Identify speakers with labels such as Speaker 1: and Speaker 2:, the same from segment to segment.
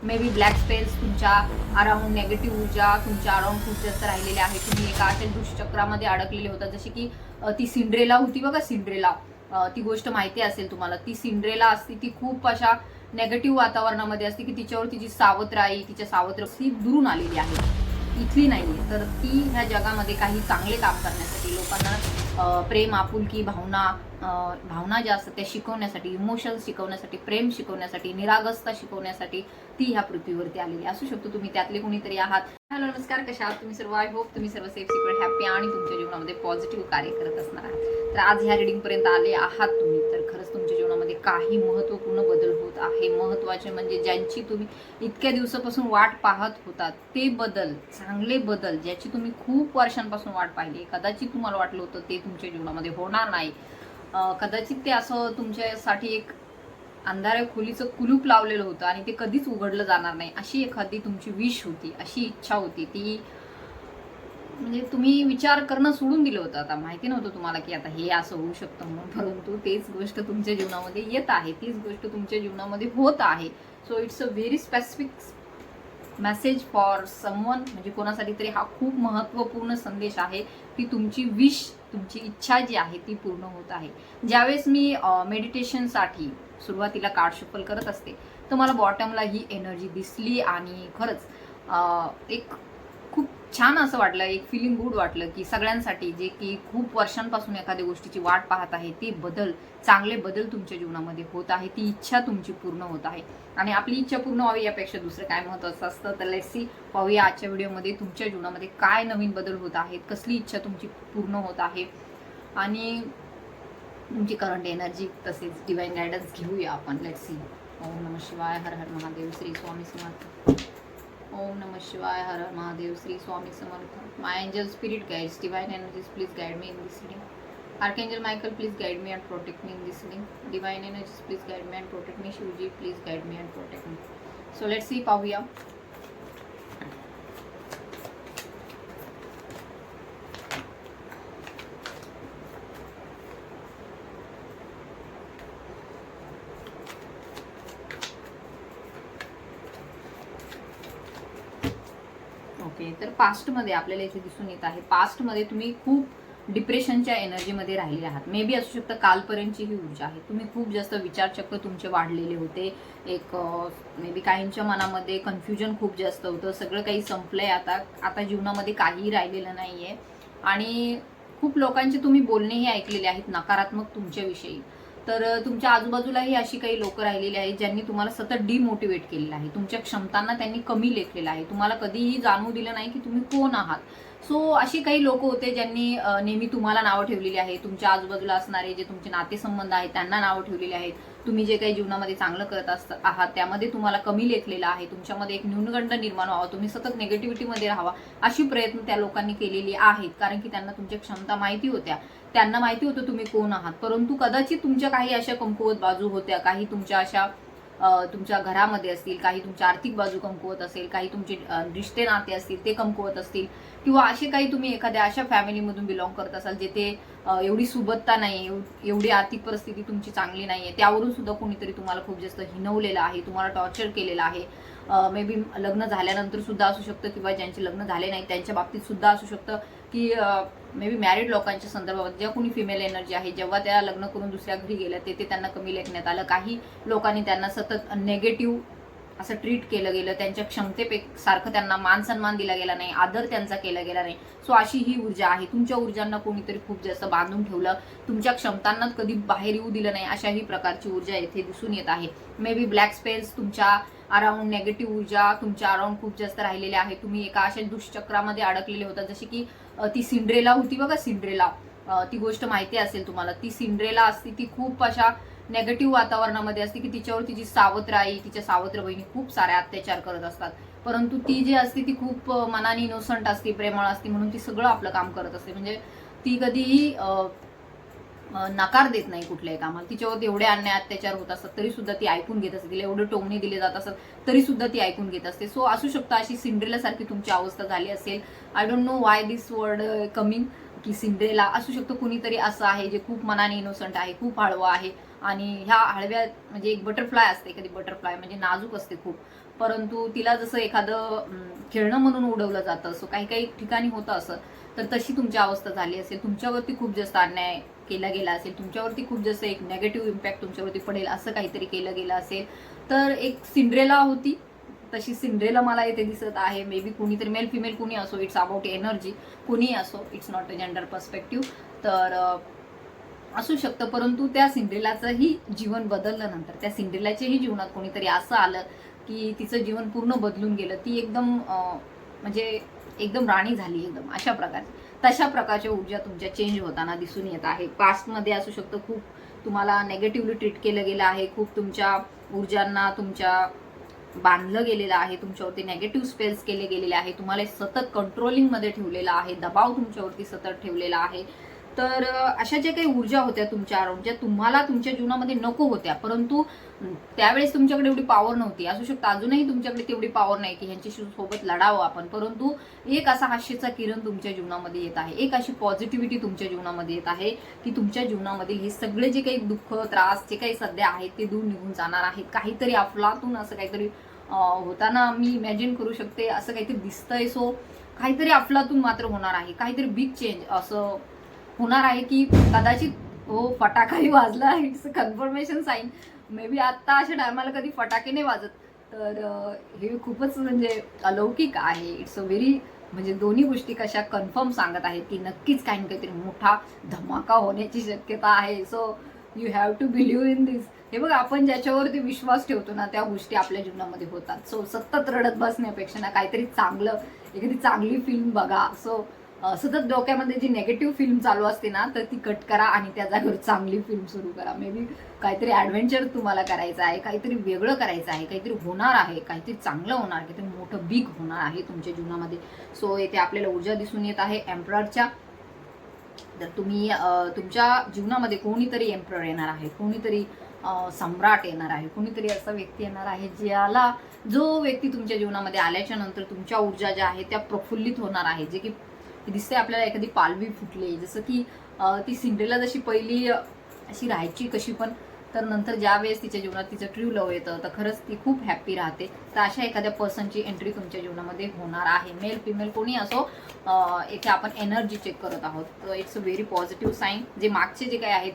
Speaker 1: May be black spells तुमच्या around, negative ऊर्जा तुमच्या अराउंड खूप जास्त राहिलेल्या आहे. तुम्ही एका अशा दुष्चक्रामध्ये अडकलेले होता, जशी की ती सिंड्रेला होती बघा, सिंड्रेला. ती गोष्ट माहिती असेल तुम्हाला. ती सिंड्रेला असती, ती खूप अशा नेगेटिव्ह वातावरणामध्ये असते की तिच्यावर तिची सावत्र आई, तिच्या सावत्र ती दुरून आलेली आहे, इथली नाहीये. तर ती ह्या जगामध्ये काही चांगले काम करण्यासाठी, लोकांना प्रेम, आपुलकी, भावना ज्या असतात त्या शिकवण्यासाठी, इमोशन्स शिकवण्यासाठी, प्रेम शिकवण्यासाठी, निरागसता शिकवण्यासाठी ती ह्या पृथ्वीवरती आलेली असू शकतो. तुम्ही त्यातले कोणीतरी आहात. हॅलो, नमस्कार, कशा आहात तुम्ही सर्व? आय होप तुम्ही सर्व सेफ, सिक्युअर, हॅपी आणि तुमच्या जीवनामध्ये पॉझिटिव्ह कार्य करत असणार आहात. तर आज ह्या रिडिंग पर्यंत आले आहात तुम्ही, तर खरंच तुमच्या जीवनामध्ये काही महत्त्वपूर्ण बदल होत आहे. महत्त्वाचे म्हणजे ज्यांची तुम्ही इतक्या दिवसापासून वाट पाहत होतात ते बदल, चांगले बदल, ज्याची तुम्ही खूप वर्षांपासून वाट पाहिली. कदाचित तुम्हाला वाटलं होतं ते तुमच्या जीवनामध्ये होणार नाही. कदाचित ते असं तुमच्यासाठी एक अंधाऱ्या खोलीचं कुलूप लावलेलं होतं आणि ते कधीच उघडलं जाणार नाही, अशी एखादी तुमची विश होती, अशी इच्छा होती. ती म्हणजे तुम्ही विचार करणं सोडून दिलं होतं. आता माहिती नव्हतं तुम्हाला की आता हे असं होऊ शकतं म्हणून, परंतु तेच गोष्ट तुमच्या जीवनामध्ये येत आहे, तीच गोष्ट तुमच्या जीवनामध्ये होत आहे. So it's a very specific message for someone, म्हणजे कोणासाठी तरी हा खूप महत्त्वपूर्ण संदेश आहे की तुमची विश, तुमची इच्छा जी आहे ती पूर्ण होत आहे. ज्यावेळेस मी मेडिटेशनसाठी सुरुवातीला कार्ड शफल करत असते तर मला बॉटमला ही एनर्जी दिसली आणि खरंच एक खूप छान असं वाटलं, एक फिलिंग गुड वाटलं की सगळ्यांसाठी जे की खूप वर्षांपासून एखाद्या गोष्टीची वाट पाहत आहे, ते बदल, चांगले बदल तुमच्या जीवनामध्ये होत आहे, ती इच्छा तुमची पूर्ण होत आहे. आणि आपली इच्छा पूर्ण व्हावी यापेक्षा दुसरं काय महत्त्वाचं असतं. तर लेट्स सी, पाहूया आजच्या व्हिडिओमध्ये तुमच्या जीवनामध्ये काय नवीन बदल होत आहेत, कसली इच्छा तुमची पूर्ण होत आहे आणि तुमची करंट एनर्जी, तसेच डिवाइन गायडन्स घेऊया आपण. Let's see. ओम नमः शिवाय, हर हर महादेव, श्री स्वामी समर्थ. ओम नमः शिवाय, हर हर Mahadev, Shri Swami Samarth. My angel spirit guides, divine energies, please guide me in this reading. Archangel Michael, please guide me and protect me in this reading. Divine energies, please guide me and protect me. Shivji, please guide me and protect me. So let's see, पाहूया. Okay, तर पास्टमध्ये आपल्याला इथे दिसून येत आहे, पास्टमध्ये तुम्ही खूप डिप्रेशनच्या एनर्जीमध्ये राहिले आहात. मे बी असू शकतं कालपर्यंतची ही ऊर्जा आहे. तुम्ही खूप जास्त विचारचक्र तुमचे वाढलेले होते. एक मे बी काहींच्या मनामध्ये कन्फ्युजन खूप जास्त होतं. सगळं काही संपलंय आता, आता जीवनामध्ये काहीही राहिलेलं नाहीये. आणि खूप लोकांचे तुम्ही बोलणेही ऐकलेले आहेत नकारात्मक तुमच्याविषयी. तर तुमच्या आजूबाजूलाही अशी काही लोक राहिलेली आहेत ज्यांनी तुम्हाला सतत डिमोटिवेट केलेलं आहे. तुमच्या क्षमतांना त्यांनी कमी लेखलेलं आहे. तुम्हाला कधीही जाणवू दिलं नाही की तुम्ही कोण आहात. सो अशी काही लोक होते ज्यांनी नेहमी तुम्हाला नावं ठेवलेली आहे. तुमच्या आजूबाजूला असणारे जे तुमचे नातेसंबंध आहेत त्यांना नावं ठेवलेली आहेत. तुम्ही जे काही जीवनामध्ये चांगलं करत आहात त्यामध्ये तुम्हाला कमी लेखलेलं आहे. तुमच्यामध्ये एक न्यूनगंड निर्माण व्हावा, तुम्ही सतत नेगेटिव्हिटीमध्ये राहावा, अशी प्रयत्न त्या लोकांनी केलेली आहेत. कारण की त्यांना तुमच्या क्षमता माहिती होत्या, त्यांना माहिती होतं तुम्ही कोण आहात. परंतु कदाचित तुमच्या काही अशा कमकुवत बाजू होत्या, काही तुमच्या अशा तुमच्या घरामध्ये असतील, काही तुमच्या आर्थिक बाजू कमकुवत असेल, काही तुमचे रिश्ते नाते असतील ते कमकुवत असतील, किंवा असे काही तुम्ही एखाद्या अशा फॅमिलीमधून बिलॉंग करत असाल जिथे एवढी सुबत्ता नाही, एवढी आर्थिक परिस्थिती तुमची चांगली नाही आहे. त्यावरून सुद्धा कोणीतरी तुम्हाला खूप जास्त हिणवलेलं आहे, तुम्हाला टॉर्चर केलेलं आहे. मे बी लग्न झाल्यानंतर सुद्धा असू शकतं, किंवा ज्यांचे लग्न झाले नाही त्यांच्या बाबतीत सुद्धा असू शकतं की मे बी मॅरिड लोकांच्या संदर्भात ज्या कोणी फिमेल एनर्जी आहे, जेव्हा त्या लग्न करून दुसऱ्या घरी गेल्या ते त्यांना कमी लेखण्यात आलं. काही लोकांनी त्यांना सतत नेगेटिव्ह असं ट्रीट केलं गेलं, त्यांच्या क्षमतेसारखं त्यांना मान सन्मान दिला गेला नाही, आदर त्यांचा केला गेला नाही. सो अशी ही ऊर्जा आहे. तुमच्या ऊर्जांना कोणीतरी खूप जास्त बांधून ठेवलं, तुमच्या क्षमतांना कधी बाहेर येऊ दिलं नाही, अशाही प्रकारची ऊर्जा येथे दिसून येत आहे. मे बी ब्लॅक स्पेल्स तुमच्या अराउंड, नेगेटिव्ह ऊर्जा तुमच्या अराउंड खूप जास्त राहिलेल्या आहे. तुम्ही एका अशा दुष्चक्रामध्ये अडकलेले होता, जशी की ती सिंड्रेला होती बघा, सिंड्रेला. ती गोष्ट माहिती असेल तुम्हाला. ती सिंड्रेला असती, ती खूप अशा नेगेटिव्ह वातावरणामध्ये असते की तिच्यावर तिची सावत्र आई, तिच्या सावत्र बहिणी खूप सारे अत्याचार करत असतात. परंतु ती जी असते ती खूप मनाने इनोसंट असते, प्रेमळ असते, म्हणून ती सगळं आपलं काम करत असते. म्हणजे ती कधीही नकार देत नाही कुठल्याही कामाला. तिच्यावर एवढे अन्याय अत्याचार होत असतात तरी सुद्धा ती ऐकून घेत असते. तिला एवढे टोमणे दिले जात असतात तरी सुद्धा ती ऐकून घेत असते. सो असू शकतं अशी सिंड्रेला सारखी तुमची अवस्था झाली असेल. I don't know why this word coming, की सिंड्रेला असू शकतं कुणीतरी असं आहे जे खूप मनाने इनोसंट आहे, खूप हळवं आहे. आणि ह्या हळव्या म्हणजे एक बटरफ्लाय असते, कधी बटरफ्लाय म्हणजे नाजूक असते खूप, परंतु तिला जसं एखादं खेळणं म्हणून उडवलं जातं, सो काही काही ठिकाणी होतं असं, तर तशी तुमची अवस्था झाली असेल, तुमच्यावरती खूप जास्त अन्याय केला गेला असेल, तुमच्यावरती खूप जास्त एक नेगेटिव्ह इम्पॅक्ट तुमच्यावरती पडेल असं काहीतरी केलं गेलं असेल, तर एक सिंड्रेला होती तशी सिंड्रेला मला इथे दिसत आहे. मे बी कुणीतरी मेल फिमेल कुणी असो, इट्स अबाउट एनर्जी, कुणी असो, it's not a gender perspective. तर असू शकतं, परंतु त्या सिंड्रेलाचंही जीवन बदललं नंतर, त्या सिंड्रेलाच्याही जीवनात कोणीतरी असं आलं की तिचं जीवन पूर्ण बदलून गेलं. ती एकदम म्हणजे एकदम राणी झाली एकदम अशा प्रकारची. तशा प्रकारच्या ऊर्जा तुमच्या चेंज होताना दिसून येत आहे. पास्टमध्ये असू शकतं खूप तुम्हाला नेगेटिव्हली ट्रीट केलं गेलं आहे, खूप तुमच्या ऊर्जांना तुमच्या बांधलं गेलेलं आहे, तुमच्यावरती नेगेटिव्ह स्पेल्स केले गेलेले आहे, तुम्हाला सतत कंट्रोलिंगमध्ये ठेवलेलं आहे, दबाव तुमच्यावरती सतत ठेवलेला आहे. तर अशा ज्या काही ऊर्जा होत्या तुमच्या अराउंड, ज्या तुम्हाला तुमच्या जीवनामध्ये नको होत्या, परंतु त्यावेळेस तुमच्याकडे एवढी पॉवर नव्हती. असू शकतं अजूनही तुमच्याकडे तेवढी पॉवर नाही की ह्यांच्याशी सोबत लढावं आपण, परंतु एक असा हास्याचा किरण तुमच्या जीवनामध्ये येत आहे, एक अशी पॉझिटिव्हिटी तुमच्या जीवनामध्ये येत आहे की तुमच्या जीवनामधील हे सगळे जे काही दुःख त्रास जे काही सध्या आहेत ते दूर निघून जाणार आहेत. काहीतरी अफलातून असं काहीतरी होताना मी इमॅजिन करू शकते, असं काहीतरी दिसतंय. सो काहीतरी अफलातून मात्र होणार आहे, काहीतरी बिग चेंज असं होणार आहे की कदाचित फटाकाही वाजला. It's a confirmation sign. Maybe आत्ता अशा टायमाला कधी फटाके नाही वाजत, तर हे खूपच म्हणजे अलौकिक आहे. इट्स अ व्हेरी म्हणजे दोन्ही गोष्टी कशा कन्फर्म सांगत आहेत की नक्कीच काही ना काहीतरी मोठा धमाका होण्याची शक्यता आहे. So you have to believe in this. हे बघ, आपण ज्याच्यावरती विश्वास ठेवतो ना त्या गोष्टी आपल्या जीवनामध्ये होतात. सो सतत रडत बसण्यापेक्षा ना काहीतरी चांगलं, एखादी चांगली फिल्म बघा. सो सतत डोक्यामध्ये जी नेगेटिव्ह फिल्म चालू असते ना, तर ती कट करा आणि त्या जागेवर चांगली फिल्म सुरू करा. मे बी काहीतरी ॲडव्हेंचर तुम्हाला करायचं आहे, काहीतरी वेगळं करायचं आहे, काहीतरी होणार आहे, काहीतरी चांगलं होणार, काहीतरी मोठं बिग होणार आहे तुमच्या जीवनामध्ये. सो येथे आपल्याला ऊर्जा दिसून येत आहे एम्पररच्या. तर तुम्ही तुमच्या जीवनामध्ये कोणीतरी एम्परर येणार आहे, कोणीतरी सम्राट येणार आहे, कोणीतरी असा व्यक्ती येणार आहे जो व्यक्ती तुमच्या जीवनामध्ये आल्याच्या नंतर तुमच्या ऊर्जा ज्या आहेत त्या प्रफुल्लित होणार आहे. जे की दिसते आपल्याला एखादी पालवी फुटली, जसं की ती सिंड्रेला जशी पहिली अशी राहायची कशी पण, तर नंतर ज्या वेळेस तिच्या जीवनात तिचं ट्रू लव्ह येतं तर खरंच ती खूप हॅप्पी राहते. तर अशा एखाद्या पर्सनची एंट्री तुमच्या जीवनामध्ये होणार आहे. मेल फिमेल कोणी असो, इथे आपण एनर्जी चेक करत आहोत. तर it's a very positive sign. जे मागचे जे काही आहे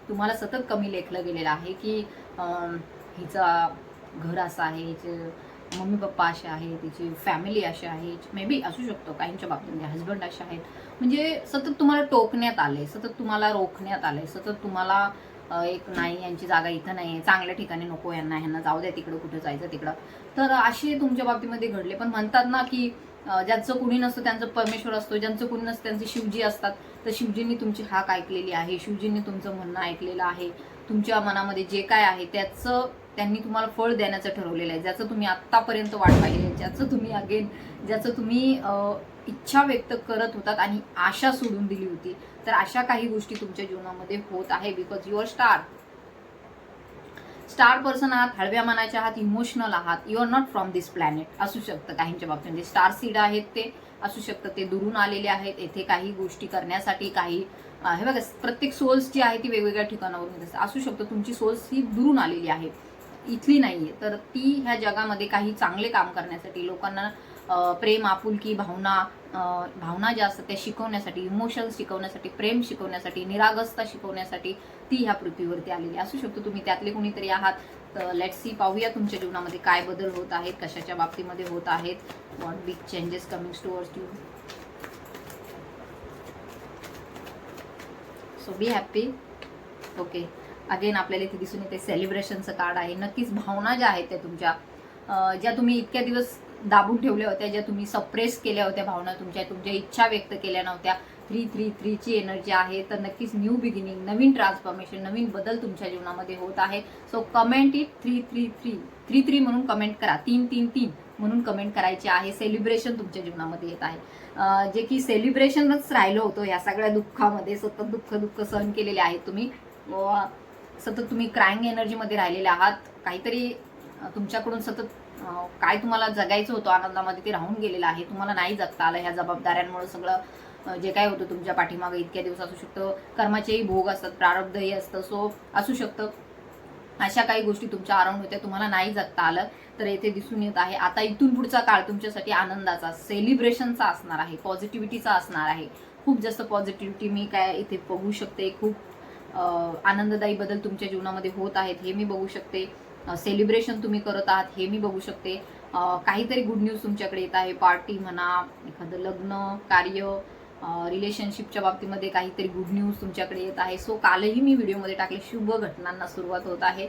Speaker 1: तुम्हाला सतत कमी लेखलं गेलेलं आहे की हिचा घर असं आहे, हिचे मम्मी पप्पा असे आहे, तिची फॅमिली अशी आहे, मे बी असू शकतो काहींच्या बाबतीमध्ये हजबंड असे आहेत. म्हणजे सतत तुम्हाला टोकण्यात आले, सतत तुम्हाला रोखण्यात आले, सतत तुम्हाला एक नाही यांची जागा इथं नाही आहे, चांगल्या ठिकाणी नको, ह्यांना जाऊ द्या तिकडं, कुठं जायचं तिकडं. तर असे तुमच्या बाबतीमध्ये घडले. पण म्हणतात ना की ज्यांचं कुणी नसतं त्यांचं परमेश्वर असतो, ज्यांचं कुणी नसतं त्यांचे शिवजी असतात. तर शिवजींनी तुमची हाक ऐकलेली आहे, शिवजींनी तुमचं म्हणणं ऐकलेलं आहे. तुमच्या मनामध्ये जे काय आहे त्याचं त्यांनी तुम्हाला फळ देण्याचं ठरवलेलं आहे. ज्याचं तुम्ही आत्तापर्यंत वाट पाहिली, ज्याचं तुम्ही इच्छा व्यक्त करत होतात आणि आशा सोडून दिली होती. तर अशा काही गोष्टी तुमच्या जीवनामध्ये होत आहे. बिकॉज युअर स्टार पर्सन आहात, हळव्या मनाचे आहात, इमोशनल आहात. You are not from this planet असू शकतं काहींच्या बाबतीमध्ये. स्टार सीड आहेत ते असू शकतं, ते दुरून आलेले आहेत येथे काही गोष्टी करण्यासाठी. काही हे बघा, प्रत्येक सोल्स जी आहे ती वेगवेगळ्या ठिकाणावरून असू शकतं. तुमची सोल्स ही दुरून आलेली आहे, इथली नाहीये. तर ती ह्या जगामध्ये काही चांगले काम करण्यासाठी, लोकांना प्रेम, आपुलकी, भावना ज्या असतात त्या शिकवण्यासाठी, इमोशन्स शिकवण्यासाठी, प्रेम शिकवण्यासाठी, निरागसता शिकवण्यासाठी ती ह्या पृथ्वीवरती आलेली असू शकतो. तुम्ही त्यातले कोणीतरी आहात. तर लेट्स सी, पाहूया तुमच्या जीवनामध्ये काय बदल होत आहेत, कशाच्या बाबतीमध्ये होत आहेत. What big changes coming towards you. So be happy. Okay, again आपल्याला इथे दिसून येते सेलिब्रेशनचं कार्ड आहे. नक्कीच भावना ज्या आहेत त्या तुमच्या, ज्या तुम्ही इतक्या दिवस दाबून ठेवल्या होत्या, ज्या तुम्ही सप्रेस केल्या होत्या भावना, तुमच्या इच्छा व्यक्त केल्या नव्हत्या. 333ची एनर्जी आहे. तर नक्कीच न्यू बिगिनिंग, नवीन ट्रान्सफॉर्मेशन, नवीन बदल तुमच्या जीवनामध्ये होत आहे. सो कमेंट इट 333 म्हणून कमेंट करा. 333 म्हणून कमेंट करायची आहे. सेलिब्रेशन तुमच्या जीवनामध्ये येत आहे. जे की सेलिब्रेशनच राहिलं होतं या सगळ्या दुःखामध्ये. सतत दुःख सहन केलेले आहेत तुम्ही. सतत तुम्ही क्राईंग एनर्जीमध्ये राहिलेले आहात. काहीतरी तुमच्याकडून सतत काय तुम्हाला जगायचं होतं आनंदामध्ये ते राहून गेलेलं आहे. तुम्हाला नाही जगता आलं ह्या जबाबदाऱ्यांमुळे. सगळं जे काय होतं तुमच्या पाठीमागे इतक्या दिवस असू शकतं. कर्माचेही भोग असतात, प्रारब्धही असतं. सो असू शकतं अशा काही गोष्टी तुमच्या अराउंड होत्या, तुम्हाला नाही जगता आलं, तर येथे दिसून येत आहे आता इथून पुढचा काळ तुमच्यासाठी आनंदाचा, सेलिब्रेशनचा असणार आहे, पॉझिटिव्हिटीचा असणार आहे. खूप जास्त पॉझिटिव्हिटी मी काय इथे बघू शकते. खूप आनंददायी बदल तुमच्या जीवनामध्ये होत आहेत हे मी बघू शकते. सेलिब्रेशन तुम्ही करत आहात हे मी बघू शकते. काहीतरी गुड न्यूज तुमच्याकडे येत आहे. पार्टी म्हणा, एखादं लग्न कार्य, रिलेशनशिपच्या बाबतीमध्ये काहीतरी गुड न्यूज तुमच्याकडे येत आहे. सो कालही मी व्हिडिओमध्ये टाकले, शुभ घटनांना सुरुवात होत आहे.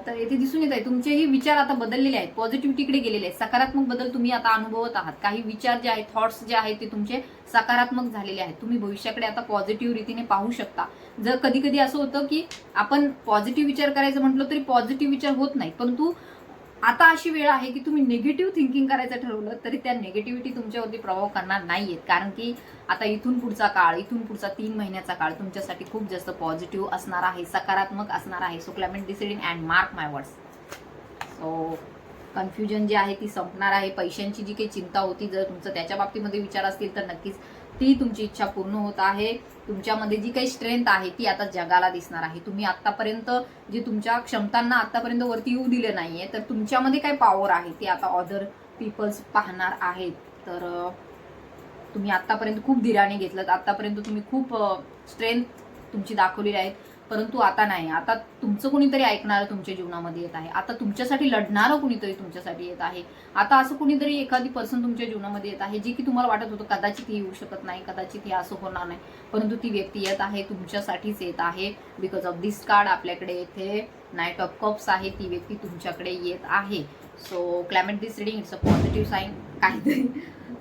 Speaker 1: तर येथे दिसून येत आहे तुमचेही विचार आता बदललेले आहेत, पॉझिटिव्हिटीकडे गेलेले आहेत, सकारात्मक बदल तुम्ही आता अनुभवत आहात. काही विचार जे आहेत, थॉट्स जे आहेत ते तुमचे सकारात्मक झालेले आहेत. तुम्ही भविष्याकडे आता पॉझिटिव्ह रीतीने पाहू शकता. जर कधी कधी असं होतं की आपण पॉझिटिव्ह विचार करायचं म्हटलं तरी पॉझिटिव्ह विचार होत नाही, परंतु आता अशी वेळ आहे की तुम्ही निगेटिव्ह थिंकिंग करायचं ठरवलं तरी त्या निगेटिव्हिटी तुमच्यावरती प्रभाव करणार नाहीयेत. कारण की आता इथून पुढचा काळ, इथून पुढचा 3 महिन्याचा काळ तुमच्यासाठी खूप जास्त पॉझिटिव्ह असणार आहे, सकारात्मक असणार आहे. So clement deciding and mark my words. So confusion जी आहे ती संपणार आहे. पैशांची जी काही चिंता होती, जर तुमचं त्याच्या बाबतीमध्ये विचार असतील तर नक्कीच ती तुमची इच्छा पूर्ण होत आहे. तुमच्यामध्ये जी काही स्ट्रेंथ आहे ती आता जगाला दिसणार आहे. तुम्ही आतापर्यंत जे तुमच्या क्षमतांना आतापर्यंत वरती येऊ दिले नाहीये, तर तुमच्यामध्ये काय पॉवर आहे ते आता अदर पीपल्स पाहणार आहेत. तर तुम्ही आतापर्यंत खूप धीराने घेतलं, आतापर्यंत तुम्ही खूप स्ट्रेंथ तुमची दाखवलेली आहे, परंतु आता नाही. आता तुमचं कुणीतरी ऐकणारं तुमच्या जीवनामध्ये येत आहे. आता तुमच्यासाठी लढणारं कुणीतरी तुमच्यासाठी येत आहे. आता असं कुणीतरी एखादी पर्सन तुमच्या जीवनामध्ये येत आहे जी की तुम्हाला वाटत होतं कदाचित ही येऊ शकत नाही, कदाचित हे असं होणार नाही, परंतु ती व्यक्ती येत आहे, तुमच्यासाठीच येत आहे. बिकॉज ऑफ दिस कार्ड आपल्याकडे येथे नाईट ऑफ कप्स आहे. ती व्यक्ती तुमच्याकडे येत आहे. So claim it this reading it's a positive sign. काहीतरी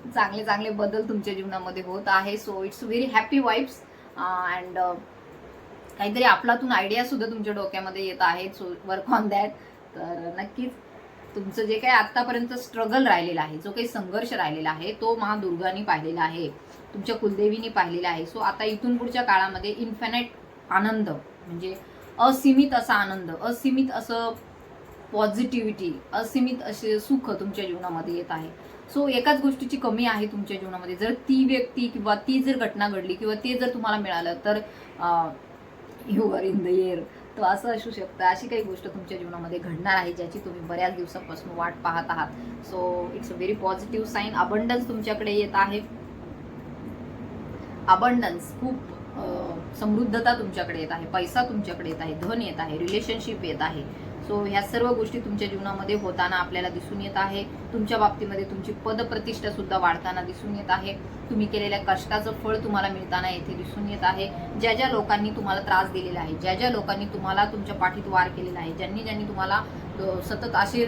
Speaker 1: चांगले चांगले बदल तुमच्या जीवनामध्ये होत आहे. So it's very happy vibes and काहीतरी आपलातून आयडिया सुद्धा तुमच्या डोक्यामध्ये येत आहेत. So work on that. तर नक्कीच तुमचं जे काही आतापर्यंत स्ट्रगल राहिलेला आहे, जो काही संघर्ष राहिलेला आहे, तो महादुर्गानी पाहिलेला आहे, तुमच्या कुलदेवीनी पाहिलेला आहे. सो आता इथून पुढच्या काळामध्ये इन्फिनिट आनंद, म्हणजे असीमित असा आनंद, असीमित असं पॉझिटिव्हिटी, असीमित असे सुख तुमच्या जीवनामध्ये येत आहे. सो एकाच गोष्टीची कमी आहे तुमच्या जीवनामध्ये. जर ती व्यक्ती किंवा ती जर घटना घडली किंवा ते जर तुम्हाला मिळालं तर you are in the air. तर असं असू शकतं. अशी काही गोष्ट तुमच्या जीवनामध्ये घडणार आहे ज्याची तुम्ही बऱ्याच दिवसापासून वाट पाहत आहात. So it's a very positive sign. Abundance तुमच्याकडे येत आहे. अबंडन्स, खूप समृद्धता तुमच्याकडे येत आहे, पैसा तुमच्याकडे येत आहे, धन येत आहे, रिलेशनशिप येत आहे. सो ह्या सर्व गोष्टी तुमच्या जीवनामध्ये होताना आपल्याला दिसून येत आहे. तुमच्या बाबतीमध्ये तुमची पदप्रतिष्ठा सुद्धा वाढताना दिसून येत आहे. तुम्ही केलेल्या कष्टाचं फळ तुम्हाला मिळताना येथे दिसून येत आहे. ज्या ज्या लोकांनी तुम्हाला त्रास दिलेला आहे, ज्या ज्या लोकांनी तुम्हाला तुमच्या पाठीत वार केलेला आहे, ज्यांनी तुम्हाला सतत असे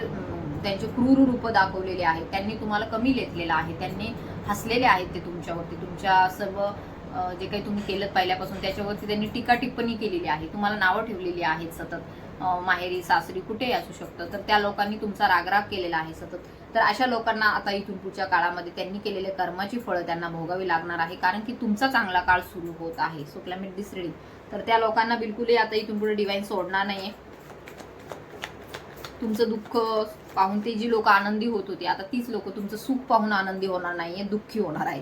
Speaker 1: त्यांचे क्रूर रूप दाखवलेले आहेत, त्यांनी तुम्हाला कमी लेखलेलं आहे, त्यांनी हसलेले आहेत ते तुमच्यावरती, तुमच्या सर्व जे काही तुम्ही केलं पहिल्यापासून त्याच्यावरती त्यांनी टीका टिप्पणी केलेली आहे, तुम्हाला नावं ठेवलेली आहेत सतत, माहेरी सासरी कुठेही असू शकतं. तर त्या लोकांनी तुमचा रागराग केलेला आहे सतत. तर अशा लोकांना आता इथून पुढच्या काळामध्ये त्यांनी केलेल्या कर्माची फळं त्यांना भोगावी लागणार आहे, कारण की तुमचा चांगला काळ सुरू होत आहे. So claim it this reading. तर त्या लोकांना बिलकुलही आता इथून पुढे डिवाइन सोडणार नाहीये. तुमचं दुःख पाहून ते जी लोक आनंदी होत होती, आता तीच लोक तुमचं सुख पाहून आनंदी होणार नाहीये, दुःखी होणार आहे.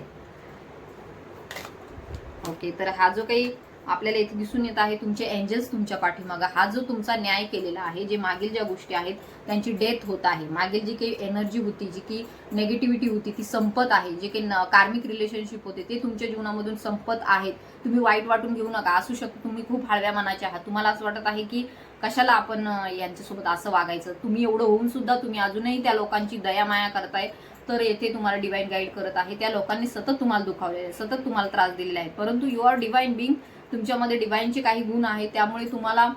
Speaker 1: ओके, तर हा जो काही आपल्याला इथे दिसून येत आहे, तुमचे एंजल्स तुमच्या पाठीमागा, हा जो तुमचा न्याय केलेला आहे, जे मागील ज्या गोष्टी आहेत त्यांची डेथ होत आहे, मागील जी काही एनर्जी होती, जी की नेगेटिव्हिटी होती ती संपत आहे, जे काही कार्मिक रिलेशनशिप होते ते तुमच्या जीवनामधून संपत आहेत. तुम्ही वाईट वाटून घेऊ नका. असू शकतं तुम्ही खूप हळव्या मनाचे आहात, तुम्हाला असं वाटत आहे की कशाला आपण यांच्यासोबत असं वागायचं, तुम्ही एवढं होऊन सुद्धा तुम्ही अजूनही त्या लोकांची दयामाया करताय. तर येथे तुम्हाला डिवाइन गाईड करत आहे. त्या लोकांनी सतत तुम्हाला दुखावलेले आहे, सतत तुम्हाला त्रास दिलेला आहे, परंतु यू आर डिवाइन बिंग. तुमच्यामध्ये डिवाइनचे काही गुण आहेत, त्यामुळे तुम्हाला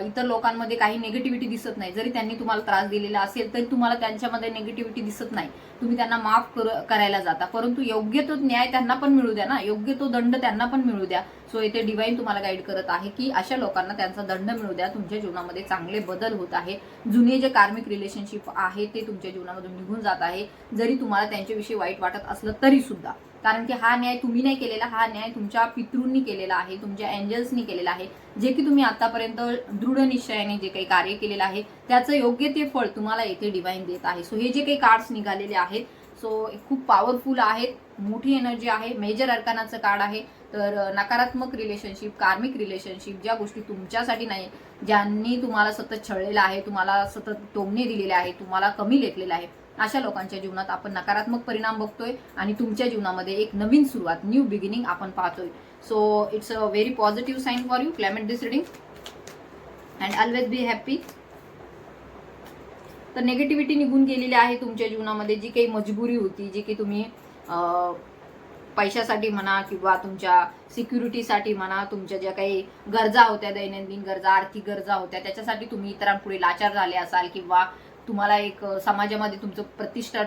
Speaker 1: इतर लोकांमध्ये काही निगेटिव्हिटी दिसत नाही. जरी त्यांनी तुम्हाला त्रास दिलेला असेल तरी तुम्हाला त्यांच्यामध्ये निगेटिव्हिटी दिसत नाही. तुम्ही त्यांना माफ करायला जाता, परंतु योग्य तो न्याय त्यांना पण मिळू द्या ना, योग्य तो दंड त्यांना पण मिळू द्या. सो येथे डिवाइन तुम्हाला गाईड करत आहे की अशा लोकांना त्यांचा दंड मिळू द्या. तुमच्या जीवनामध्ये चांगले बदल होत आहे. जुने जे कार्मिक रिलेशनशिप आहे ते तुमच्या जीवनामधून निघून जात आहे, जरी तुम्हाला त्यांच्याविषयी वाईट वाटत असलं तरी सुद्धा. कारण की हा न्याय तुम्ही नाही केलेला, हा न्याय तुमच्या पितृंनी केलेला आहे, तुमच्या एंजल्सनी केलेला आहे. जे की तुम्ही आतापर्यंत दृढ निश्चयाने जे काही कार्य केलेलं आहे त्याचं योग्य ते फळ तुम्हाला येथे डिवाइन देत आहे. सो हे जे काही कार्ड्स निघालेले आहेत, सो खूप पॉवरफुल आहेत, मोठी एनर्जी आहे, मेजर अर्कानाचं कार्ड आहे. तर नकारात्मक रिलेशनशिप, कार्मिक रिलेशनशिप, ज्या गोष्टी तुमच्यासाठी नाही, ज्यांनी तुम्हाला सतत छळलेलं आहे, तुम्हाला सतत टोमणे दिलेले आहे, तुम्हाला कमी लेखलेलं आहे, अशा लोकांच्या जीवनात आपण नकारात्मक परिणाम बघतोय आणि तुमच्या जीवनामध्ये एक नवीन सुरुवात, न्यू बिगिनिंग आपण पाहतोय. So it's a very positive sign for you. Claim it this reading and always be happy. तर नेगेटिव्हिटी निघून गेलेली आहे तुमच्या जीवनामध्ये. जी काही मजबुरी होती, जी काही तुम्ही पैशासाठी म्हणा किंवा तुमच्या सिक्युरिटीसाठी म्हणा, तुमच्या ज्या काही गरजा होत्या, दैनंदिन गरजा, आर्थिक गरजा होत्या, त्याच्यासाठी तुम्ही इतरांपुढे लाचार झाले असाल किंवा तुम्हाला एक समाजामध्ये तुमचं प्रतिष्ठा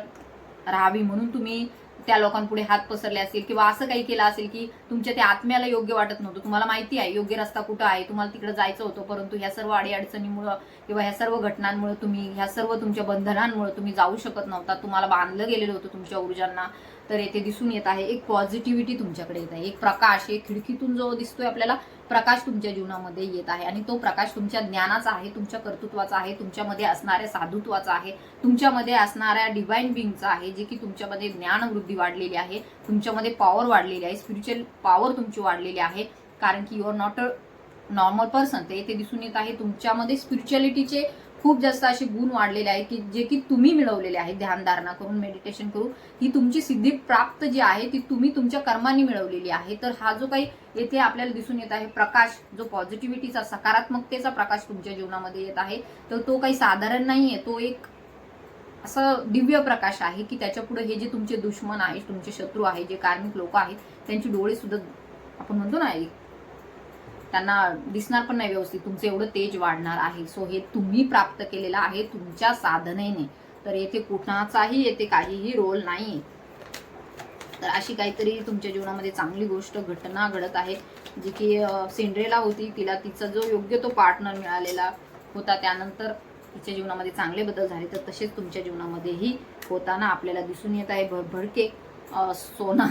Speaker 1: राहावी म्हणून तुम्ही त्या लोकांपुढे हात पसरले असेल किंवा असं काही केलं असेल की तुमच्या त्या आत्म्याला योग्य वाटत नव्हतं. तुम्हाला माहिती आहे योग्य रस्ता कुठं आहे, तुम्हाला तिकडे जायचं होतं, परंतु ह्या सर्व अडीअडचणीमुळं किंवा ह्या सर्व घटनांमुळे तुम्ही, ह्या सर्व तुमच्या बंधनांमुळे तुम्ही जाऊ शकत नव्हता, तुम्हाला बांधलं गेलेलं होतं तुमच्या ऊर्जांना. तर येथे दिसून येत आहे एक पॉझिटिव्हिटी तुमच्याकडे येत आहे, एक प्रकाश, एक खिडकीतून जो दिसतोय आपल्याला प्रकाश तुमच्या जीवनामध्ये येत आहे आणि तो प्रकाश तुमच्या ज्ञानाचा आहे, तुमच्या कर्तृत्वाचा आहे, तुमच्यामध्ये असणाऱ्या साधुत्वाचा आहे, तुमच्यामध्ये असणाऱ्या डिवाइन बिंगचा आहे, जे की तुमच्यामध्ये ज्ञानवृद्धी वाढलेली आहे, तुमच्यामध्ये पॉवर वाढलेली आहे, स्पिरिच्युअल पॉवर तुमची वाढलेली आहे. कारण की you are not a normal person. ते येथे दिसून येत आहे तुमच्यामध्ये स्पिरिच्युअलिटीचे खूप जास्त असे गुण वाढलेले आहेत की जे की तुम्ही मिळवलेले आहेत ध्यानधारणा करून, मेडिटेशन करून. ही तुमची सिद्धी प्राप्त जी आहे ती तुम्ही तुमच्या कर्मांनी मिळवलेली आहे. तर हा जो काही येथे आपल्याला दिसून येत आहे प्रकाश, जो पॉझिटिव्हिटीचा, सकारात्मकतेचा प्रकाश तुमच्या जीवनामध्ये येत आहे, तर तो काही साधारण नाहीये. तो एक असं दिव्य प्रकाश आहे की त्याच्या पुढे हे जे तुमचे दुश्मन आहेत, तुमचे शत्रू आहेत, जे कार्मिक लोक आहेत, त्यांची डोळे सुद्धा आपण म्हणतो ना त्यांना दिसणार पण नाही व्यवस्थित. तुमचं एवढं तेज वाढणार आहे. सो हे तुम्ही प्राप्त केलेलं आहे तुमच्या साधनेने. तर येथे कुणाचाही येथे काहीही रोल नाही. तर अशी काहीतरी तुमच्या जीवनामध्ये चांगली गोष्ट, घटना घडत आहे, जी की सिंड्रेला होती. तिला तिचा जो योग्य तो पार्टनर मिळालेला होता, त्यानंतर तिच्या जीवनामध्ये चांगले बदल झाले. तर तसेच तुमच्या जीवनामध्येही होताना आपल्याला दिसून येत आहे. भरभडके सोनं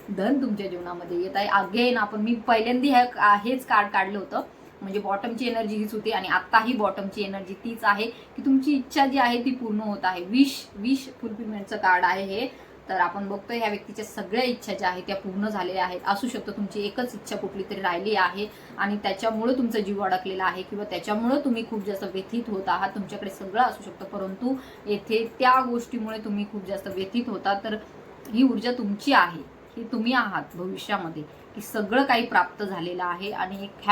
Speaker 1: धन तुमच्या जीवनामध्ये येत आहे. अगेन मी पहिल्यांदा हेच कार्ड काढलं होतं, म्हणजे बॉटमची एनर्जी हीच होती आणि आत्ताही बॉटमची एनर्जी तीच आहे की तुमची इच्छा जी आहे ती पूर्ण होत आहे. विश फुलफिलमेंटचं कार्ड आहे हे. तर आपण बघतोय ह्या व्यक्तीच्या सगळ्या इच्छा ज्या आहेत त्या पूर्ण झालेल्या आहेत. असू शकतं तुमची एकच इच्छा कुठली तरी राहिली आहे आणि त्याच्यामुळे तुमचा जीव अडकलेला आहे किंवा त्याच्यामुळे तुम्ही खूप जास्त व्यथित होत आहात. तुमच्याकडे सगळं असू शकतं, परंतु येथे त्या गोष्टीमुळे तुम्ही खूप जास्त व्यथित होता. तर ही ऊर्जा तुमची आहे, ही तुम्ही आहात भविष्यामध्ये, की सगळं काही प्राप्त झालेलं आहे आणि एक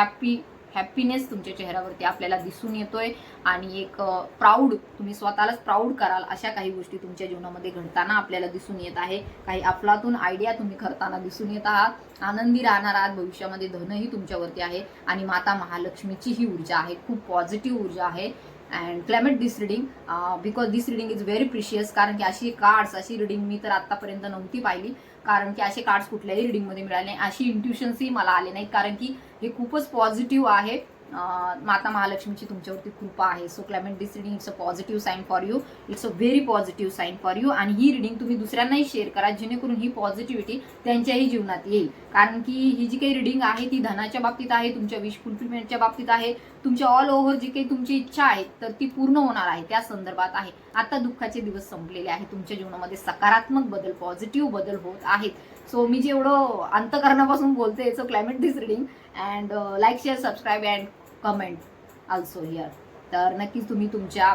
Speaker 1: हॅपीनेस तुमच्या चेहऱ्यावरती आपल्याला दिसून येतोय आणि एक प्राऊड, तुम्ही स्वतःलाच प्राऊड कराल अशा काही गोष्टी तुमच्या जीवनामध्ये घडताना आपल्याला दिसून येत आहे. काही अफलातून आयडिया तुम्ही करताना दिसून येत आहात. आनंदी राहणार आहात. भविष्यामध्ये धनही तुमच्यावरती आहे आणि माता महालक्ष्मीची ही ऊर्जा आहे, खूप पॉझिटिव्ह ऊर्जा आहे. And climate this reading because this reading is very precious. कारण की अशी रिडिंग मी तर आतापर्यंत नव्हती पाहिली. कारण की असे कार्ड्स कुठल्याही रिडिंगमध्ये मिळाले नाही, अशी इंट्युशन्सही मला आले नाहीत. कारण की हे खूपच पॉझिटिव्ह आहे. माता महालक्ष्मीची तुमच्यावरती कृपा आहे. So claim it this reading it's a positive sign for you. It's a very positive sign for you. आणि ही रिडिंग तुम्ही दुसऱ्यांनाही शेअर करा, जेणेकरून ही पॉझिटिव्हिटी त्यांच्याही जीवनात येईल. कारण की ही जी काही रिडिंग आहे ती धनाच्या बाबतीत आहे, तुमच्या विश फुलफिलमेंटच्या बाबतीत आहे, तुमच्या ऑल ओव्हर जी काही तुमची इच्छा आहे तर ती पूर्ण होणार आहे त्या संदर्भात आहे. आता दुःखाचे दिवस संपलेले आहेत. तुमच्या जीवनामध्ये सकारात्मक बदल, पॉझिटिव्ह बदल होत आहेत. सो मी जेवढं अंतकरणापासून बोलते, so claim it this reading and like, share, subscribe and comment also here. तर नक्कीच तुम्ही तुमच्या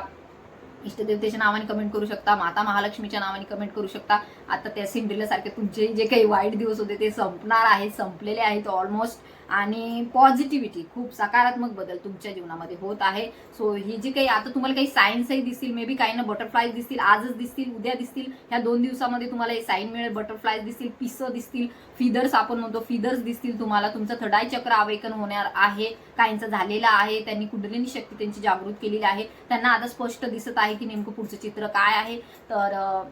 Speaker 1: इष्टदेवतेच्या नावाने कमेंट करू शकता, माता महालक्ष्मीच्या नावाने कमेंट करू शकता. आता त्या सिंड्रेला सारखे तुमचे जे काही वाईट दिवस होते ते संपणार आहेत, संपलेले आहेत ऑलमोस्ट. आणि पॉझिटिव्हिटी, खूप सकारात्मक बदल तुमच्या जीवनामध्ये होत आहे. सो ही जी काही आता तुम्हाला काही साईन्सही दिसतील, मे बी काही ना बटरफ्लायज दिसतील, आजच दिसतील, उद्या दिसतील, ह्या 2 दिवसामध्ये तुम्हाला हे साईन मिळेल. बटरफ्लायज दिसतील, पिसं दिसतील, फिदर्स आपण म्हणतो, फिदर्स दिसतील तुम्हाला. तुमचं थर्ड आय चक्र अवेकन होणार आहे, काहींचं झालेलं आहे, त्यांनी कुंडलिनी शक्ती त्यांची जागृत केलेली आहे, त्यांना आता स्पष्ट दिसत आहे की नेमकं पुढचं चित्र काय आहे. तर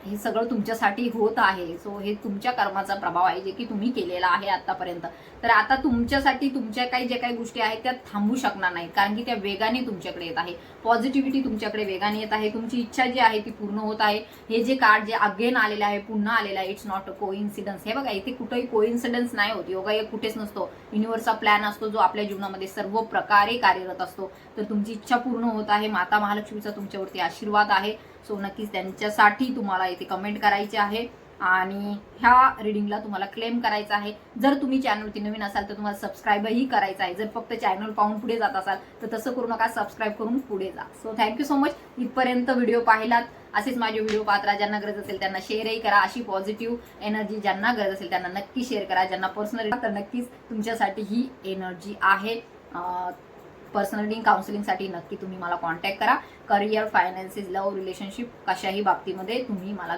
Speaker 1: हे सगळं तुमच्यासाठी होत आहे. सो हे तुमच्या कर्माचा प्रभाव आहे, जे की तुम्ही केलेला आहे आतापर्यंत. तर आता तुमच्यासाठी तुमच्या काही जे काही गोष्टी आहेत त्या थांबू शकणार नाहीत, कारण की त्या वेगाने तुमच्याकडे येत आहे. पॉझिटिव्हिटी तुमच्याकडे वेगाने येत आहे. तुमची इच्छा जी आहे ती पूर्ण होत आहे. हे जे कार्ड जे अगेन आलेलं आहे, पुन्हा आलेलं आहे, इट्स नॉट अ कोइन्सिडन्स. हे बघा, इथे कुठेही कोइन्सिडन्स नाही होत. योगा एक कुठेच नसतो. युनिव्हर्सचा प्लॅन असतो, जो आपल्या जीवनामध्ये सर्व प्रकारे कार्यरत असतो. तर तुमची इच्छा पूर्ण होत आहे. माता महालक्ष्मीचा तुमच्यावरती आशीर्वाद आहे. सो नक्कीच त्यांच्यासाठी तुम्हाला इथे कमेंट करायचे आहे. आणि ह्या रिडिंगला तुम्हाला क्लेम करायचं आहे. जर तुम्ही चॅनलवरती नवीन असाल तर तुम्हाला सबस्क्राईबही करायचं आहे. जर फक्त चॅनल पाहून पुढे जात असाल तर तसं करू नका, सबस्क्राईब करून पुढे जा. So thank you so much. इथपर्यंत व्हिडिओ पाहिलात. असेच माझे व्हिडिओ पाहत राहा. ज्यांना गरज असेल त्यांना शेअरही करा. अशी पॉझिटिव्ह एनर्जी ज्यांना गरज असेल त्यांना नक्की शेअर करा. ज्यांना पर्सनली तर नक्कीच तुमच्यासाठी ही एनर्जी आहे. पर्सनल रिडिंग काउन्सिलिंगसाठी नक्की तुम्ही मला कॉन्टॅक्ट करा. करिअर, फायनान्सेस, लव्ह, रिलेशनशिप कशाही बाबतीमध्ये तुम्ही मला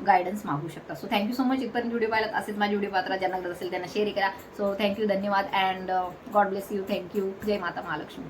Speaker 1: गायडन्स मागू शकता. So thank you so much. इथपर्यंत व्हिडिओ पाहिलात. असेच माझे व्हिडिओ पाहत राहा. ज्यांना गरज असेल त्यांना शेअर करा. सो थँक्यू, धन्यवाद and God bless you. Thank you. जय माता महालक्ष्मी.